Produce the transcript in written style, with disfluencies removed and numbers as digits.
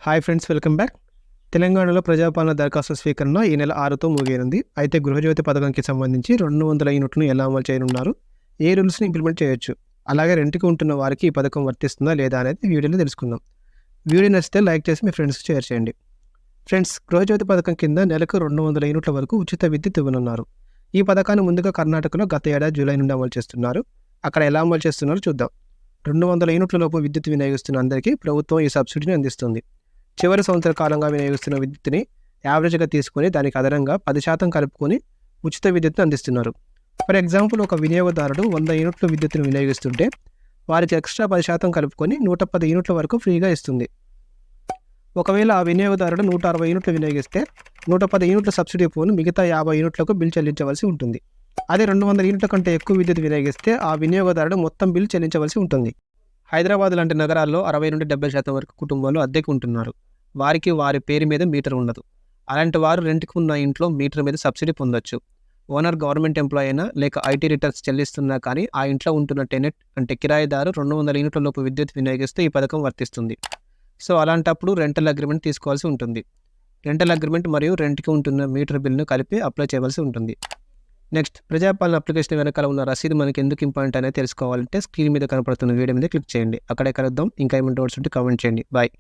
Hi friends, welcome back. తెలంగాణలో ప్రజాపాలన దరఖాస్తు స్వీకరణ ఈ నెల 6తో ముగియనుంది. అయితే గృహజ్యోతి పథకంకి సంబంధించి 200 యూనిట్లను ఎలా అమలు చేయనున్నారు, ఏ రూల్స్ని ఇంప్లిమెంట్ చేయొచ్చు, అలాగే రెంట్కి ఉంటున్న వారికి ఈ పథకం వర్తిస్తుందా లేదా అనేది వీడియోలో తెలుసుకుందాం. వీడియో నచ్చితే లైక్ చేసి మీ ఫ్రెండ్స్కి షేర్ చేయండి. ఫ్రెండ్స్, గృహజ్యోతి పథకం కింద నెలకు 200 యూనిట్ల వరకు ఉచిత విద్యుత్ ఇవ్వనున్నారు. ఈ పథకాన్ని ముందుగా కర్ణాటకలో గత ఏడాది జూలై నుండి అమలు చేస్తున్నారు. అక్కడ ఎలా అమలు చేస్తున్నారో చూద్దాం. 200 యూనిట్ల లోపు విద్యుత్ వినియోగిస్తున్న అందరికీ ప్రభుత్వం ఈ సబ్సిడీని అందిస్తుంది. చివరి సంవత్సర కాలంగా వినియోగిస్తున్న విద్యుత్తుని యావరేజ్గా తీసుకొని దానికి అదనంగా 10% కలుపుకొని ఉచిత విద్యుత్తును అందిస్తున్నారు. ఫర్ ఎగ్జాంపుల్, ఒక వినియోగదారుడు 100 యూనిట్ల విద్యుత్తును వినియోగిస్తుంటే వారికి ఎక్స్ట్రా 10% కలుపుకొని 110 యూనిట్ల వరకు ఫ్రీగా ఇస్తుంది. ఒకవేళ ఆ వినియోగదారుడు 160 యూనిట్లు వినియోగిస్తే 110 యూనిట్ల సబ్సిడీ పోను మిగతా 50 యూనిట్లకు బిల్ చెల్లించవలసి ఉంటుంది. అదే 200 యూనిట్ల కంటే ఎక్కువ విద్యుత్ వినియోగిస్తే ఆ వినియోగదారుడు మొత్తం బిల్ చెల్లించవలసి ఉంటుంది. హైదరాబాద్ లాంటి నగరాల్లో 60 నుండి 70% వరకు కుటుంబాలు అద్దెకు ఉంటున్నారు. వారికి వారి పేరు మీద మీటర్ ఉండదు. అలాంటి వారు రెంట్కి ఉన్న ఇంట్లో మీటర్ మీద సబ్సిడీ పొందొచ్చు. ఓనర్ గవర్నమెంట్ ఎంప్లాయీ అయినా లేక ఐటీ రిటర్న్స్ చెల్లిస్తున్నా కానీ ఆ ఇంట్లో ఉంటున్న టెనెంట్ అంటే కిరాయిదారు 200 యూనిట్ల లోపు విద్యుత్ వినియోగిస్తే ఈ పథకం వర్తిస్తుంది. సో అలాంటప్పుడు రెంటల్ అగ్రిమెంట్ తీసుకోవాల్సి ఉంటుంది. రెంటల్ అగ్రిమెంట్ మరియు రెంట్కి ఉంటున్న మీటర్ బిల్ను కలిపి అప్లై చేయవలసి ఉంటుంది. నెక్స్ట్, ప్రజాపాలన అప్లికేషన్ వెనకాల ఉన్న రసీదు మనకి ఎందుకు ఇంపార్టెంట్ అనేది తెలుసుకోవాలంటే స్క్రీన్ మీద కనపడుతున్న వీడియో మీద క్లిక్ చేయండి. అక్కడే కలుద్దాం. ఇంకా ఏమైనా డౌట్స్ ఉంటే కామెంట్ చేయండి. బాయ్.